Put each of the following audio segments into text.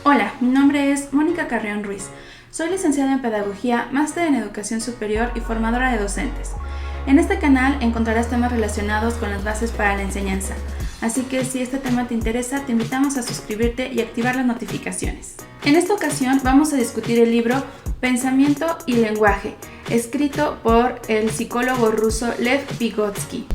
Hola, mi nombre es Mónica Carrión Ruiz. Soy licenciada en Pedagogía, máster en Educación Superior y formadora de docentes. En este canal encontrarás temas relacionados con las bases para la enseñanza. Así que si este tema te interesa, te invitamos a suscribirte y activar las notificaciones. En esta ocasión vamos a discutir el libro Pensamiento y lenguaje, escrito por el psicólogo ruso Lev Vygotsky.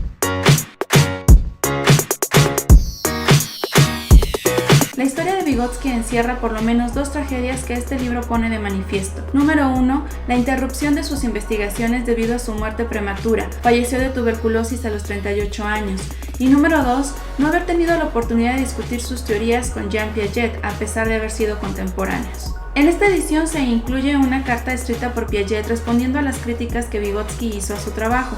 La historia de Vygotsky encierra por lo menos dos tragedias que este libro pone de manifiesto. Número 1. La interrupción de sus investigaciones debido a su muerte prematura. Falleció de tuberculosis a los 38 años. Y número 2. No haber tenido la oportunidad de discutir sus teorías con Jean Piaget, a pesar de haber sido contemporáneos. En esta edición se incluye una carta escrita por Piaget respondiendo a las críticas que Vygotsky hizo a su trabajo.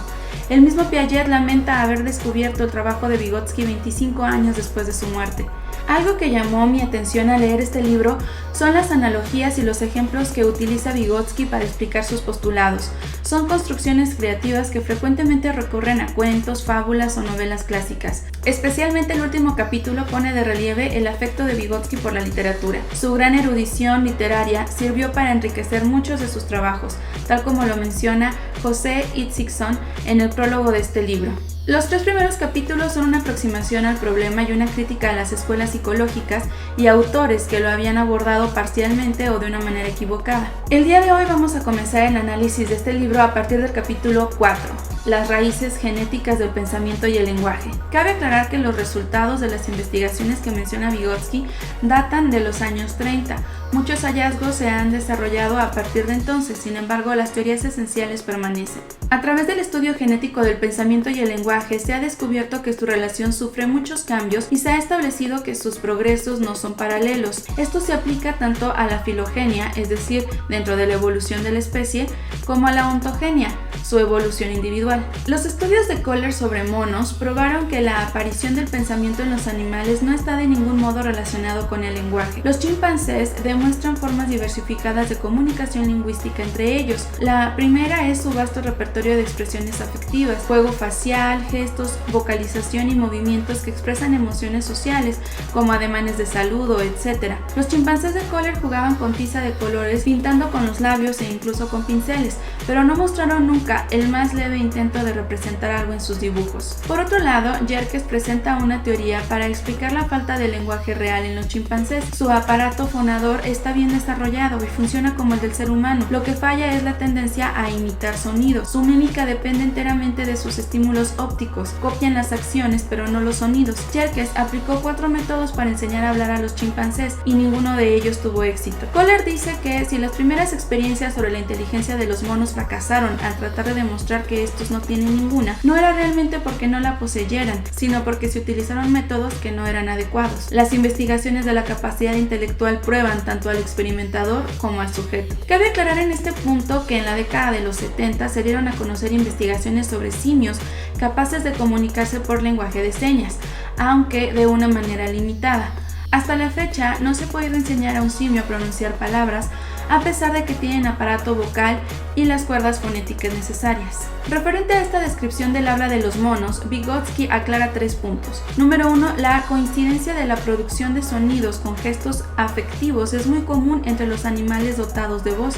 El mismo Piaget lamenta haber descubierto el trabajo de Vygotsky 25 años después de su muerte. Algo que llamó mi atención al leer este libro son las analogías y los ejemplos que utiliza Vygotsky para explicar sus postulados. Son construcciones creativas que frecuentemente recurren a cuentos, fábulas o novelas clásicas. Especialmente el último capítulo pone de relieve el afecto de Vygotsky por la literatura. Su gran erudición literaria sirvió para enriquecer muchos de sus trabajos, tal como lo menciona José Itzigson en el prólogo de este libro. Los 3 primeros capítulos son una aproximación al problema y una crítica a las escuelas psicológicas y autores que lo habían abordado parcialmente o de una manera equivocada. El día de hoy vamos a comenzar el análisis de este libro a partir del capítulo 4, las raíces genéticas del pensamiento y el lenguaje. Cabe aclarar que los resultados de las investigaciones que menciona Vygotsky datan de los años 30. Muchos hallazgos se han desarrollado a partir de entonces, sin embargo, las teorías esenciales permanecen. A través del estudio genético del pensamiento y el lenguaje se ha descubierto que su relación sufre muchos cambios y se ha establecido que sus progresos no son paralelos. Esto se aplica tanto a la filogenia, es decir, dentro de la evolución de la especie, como a la ontogenia, su evolución individual. Los estudios de Kohler sobre monos probaron que la aparición del pensamiento en los animales no está de ningún modo relacionado con el lenguaje. Los chimpancés demuestran formas diversificadas de comunicación lingüística entre ellos. La primera es su vasto repertorio de expresiones afectivas, juego facial, gestos, vocalización y movimientos que expresan emociones sociales, como ademanes de saludo, etc. Los chimpancés de Kohler jugaban con tiza de colores, pintando con los labios e incluso con pinceles, pero no mostraron nunca el más leve intento de representar algo en sus dibujos. Por otro lado, Yerkes presenta una teoría para explicar la falta de lenguaje real en los chimpancés. Su aparato fonador está bien desarrollado y funciona como el del ser humano. Lo que falla es la tendencia a imitar sonidos. Su mímica depende enteramente de sus estímulos ópticos. Copian las acciones pero no los sonidos. Yerkes aplicó 4 métodos para enseñar a hablar a los chimpancés y ninguno de ellos tuvo éxito. Kohler dice que si las primeras experiencias sobre la inteligencia de los monos fracasaron al tratar de demostrar que estos no tienen ninguna, no era realmente porque no la poseyeran, sino porque se utilizaron métodos que no eran adecuados. Las investigaciones de la capacidad intelectual prueban tanto al experimentador como al sujeto. Cabe aclarar en este punto que en la década de los 70 se dieron a conocer investigaciones sobre simios capaces de comunicarse por lenguaje de señas, aunque de una manera limitada. Hasta la fecha no se ha podido enseñar a un simio a pronunciar palabras, a pesar de que tienen aparato vocal y las cuerdas fonéticas necesarias. Referente a esta descripción del habla de los monos, Vygotsky aclara 3 puntos. Número 1. La coincidencia de la producción de sonidos con gestos afectivos es muy común entre los animales dotados de voz.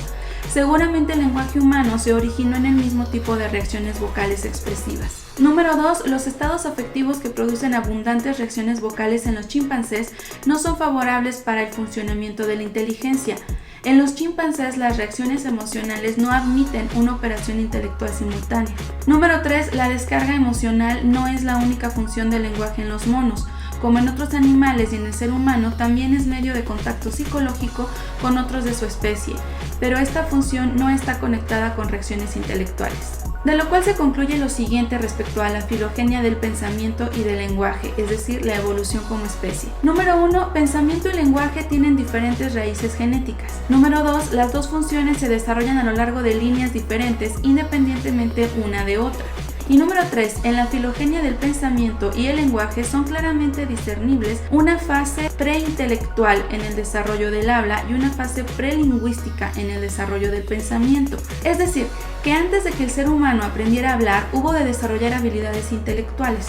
Seguramente el lenguaje humano se originó en el mismo tipo de reacciones vocales expresivas. Número 2. Los estados afectivos que producen abundantes reacciones vocales en los chimpancés no son favorables para el funcionamiento de la inteligencia. En los chimpancés las reacciones emocionales no admiten una operación intelectual simultánea. Número 3. La descarga emocional no es la única función del lenguaje en los monos. Como en otros animales y en el ser humano, también es medio de contacto psicológico con otros de su especie, pero esta función no está conectada con reacciones intelectuales. De lo cual se concluye lo siguiente respecto a la filogenia del pensamiento y del lenguaje, es decir, la evolución como especie. Número 1. Pensamiento y lenguaje tienen diferentes raíces genéticas. Número 2. Las dos funciones se desarrollan a lo largo de líneas diferentes independientemente una de otra. Y número 3. En la filogenia del pensamiento y el lenguaje son claramente discernibles una fase preintelectual en el desarrollo del habla y una fase prelingüística en el desarrollo del pensamiento. Es decir, que antes de que el ser humano aprendiera a hablar, hubo de desarrollar habilidades intelectuales.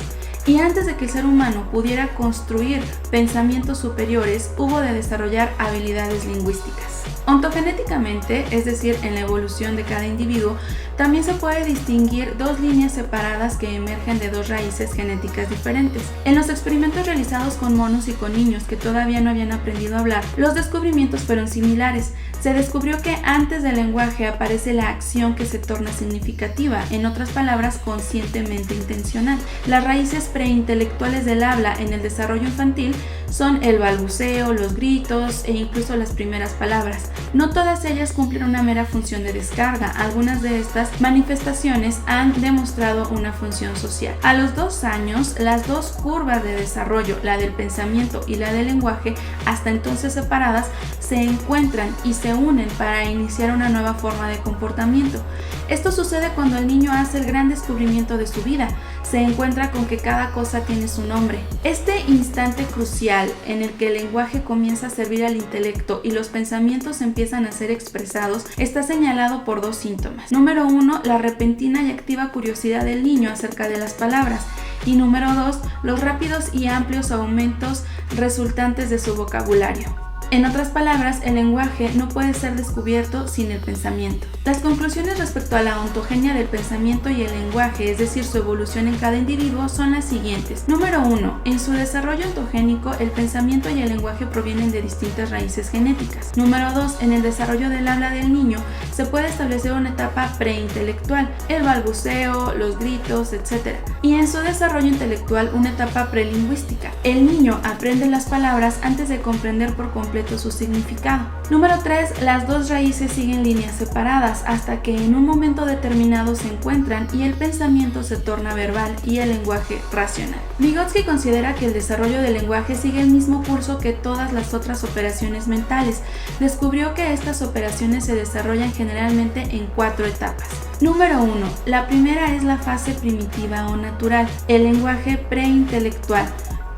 Y antes de que el ser humano pudiera construir pensamientos superiores, hubo de desarrollar habilidades lingüísticas. Ontogenéticamente, es decir, en la evolución de cada individuo, también se puede distinguir dos líneas separadas que emergen de dos raíces genéticas diferentes. En los experimentos realizados con monos y con niños que todavía no habían aprendido a hablar, los descubrimientos fueron similares. Se descubrió que antes del lenguaje aparece la acción que se torna significativa, en otras palabras, conscientemente intencional. Las raíces preintelectuales del habla en el desarrollo infantil son el balbuceo, los gritos e incluso las primeras palabras. No todas ellas cumplen una mera función de descarga. Algunas de estas manifestaciones han demostrado una función social. A los 2 años, las dos curvas de desarrollo, la del pensamiento y la del lenguaje, hasta entonces separadas, se encuentran y se unen para iniciar una nueva forma de comportamiento. Esto sucede cuando el niño hace el gran descubrimiento de su vida. Se encuentra con que cada cosa tiene su nombre. Este instante crucial en el que el lenguaje comienza a servir al intelecto y los pensamientos empiezan a ser expresados está señalado por 2 síntomas. Número 1, la repentina y activa curiosidad del niño acerca de las palabras. Y número 2, los rápidos y amplios aumentos resultantes de su vocabulario. En otras palabras, el lenguaje no puede ser descubierto sin el pensamiento. Las conclusiones respecto a la ontogenia del pensamiento y el lenguaje, es decir, su evolución en cada individuo, son las siguientes. Número 1. En su desarrollo ontogénico, el pensamiento y el lenguaje provienen de distintas raíces genéticas. Número 2. En el desarrollo del habla del niño, se puede establecer una etapa preintelectual, el balbuceo, los gritos, etc. Y en su desarrollo intelectual, una etapa prelingüística. El niño aprende las palabras antes de comprender por completo su significado. Número 3. Las dos raíces siguen líneas separadas hasta que en un momento determinado se encuentran y el pensamiento se torna verbal y el lenguaje racional. Vygotsky considera que el desarrollo del lenguaje sigue el mismo curso que todas las otras operaciones mentales. Descubrió que estas operaciones se desarrollan generalmente en 4 etapas. Número 1. La primera es la fase primitiva o natural, el lenguaje preintelectual,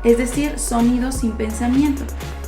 es decir, sonido sin pensamiento.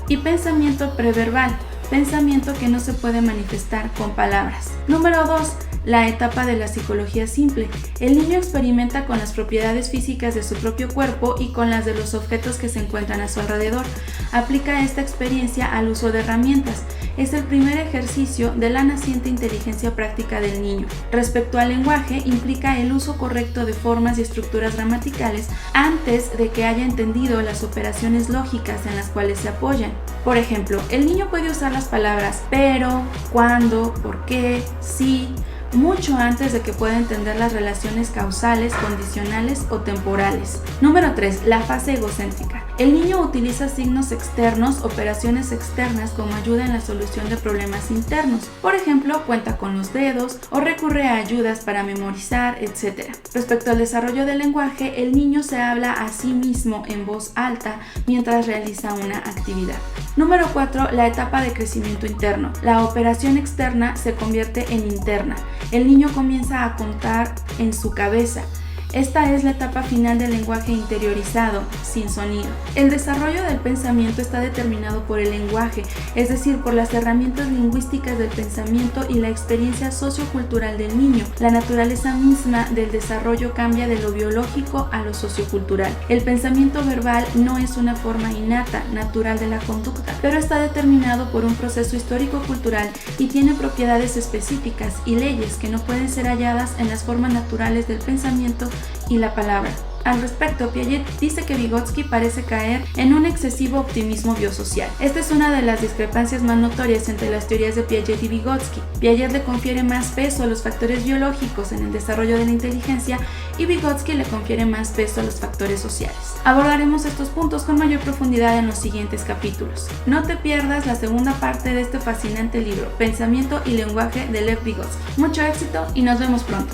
Y pensamiento preverbal, pensamiento que no se puede manifestar con palabras. Número 2. La etapa de la psicología simple. El niño experimenta con las propiedades físicas de su propio cuerpo y con las de los objetos que se encuentran a su alrededor. Aplica esta experiencia al uso de herramientas. Es el primer ejercicio de la naciente inteligencia práctica del niño. Respecto al lenguaje, implica el uso correcto de formas y estructuras gramaticales antes de que haya entendido las operaciones lógicas en las cuales se apoyan. Por ejemplo, el niño puede usar las palabras pero, cuándo, por qué, sí, mucho antes de que pueda entender las relaciones causales, condicionales o temporales. Número 3. La fase egocéntrica. El niño utiliza signos externos, operaciones externas como ayuda en la solución de problemas internos. Por ejemplo, cuenta con los dedos o recurre a ayudas para memorizar, etc. Respecto al desarrollo del lenguaje, el niño se habla a sí mismo en voz alta mientras realiza una actividad. Número 4. La etapa de crecimiento interno. La operación externa se convierte en interna. El niño comienza a contar en su cabeza. Esta es la etapa final del lenguaje interiorizado, sin sonido. El desarrollo del pensamiento está determinado por el lenguaje, es decir, por las herramientas lingüísticas del pensamiento y la experiencia sociocultural del niño. La naturaleza misma del desarrollo cambia de lo biológico a lo sociocultural. El pensamiento verbal no es una forma innata, natural de la conducta, pero está determinado por un proceso histórico-cultural y tiene propiedades específicas y leyes que no pueden ser halladas en las formas naturales del pensamiento y la palabra. Al respecto, Piaget dice que Vygotsky parece caer en un excesivo optimismo biosocial. Esta es una de las discrepancias más notorias entre las teorías de Piaget y Vygotsky. Piaget le confiere más peso a los factores biológicos en el desarrollo de la inteligencia y Vygotsky le confiere más peso a los factores sociales. Abordaremos estos puntos con mayor profundidad en los siguientes capítulos. No te pierdas la segunda parte de este fascinante libro, Pensamiento y lenguaje de Lev Vygotsky. Mucho éxito y nos vemos pronto.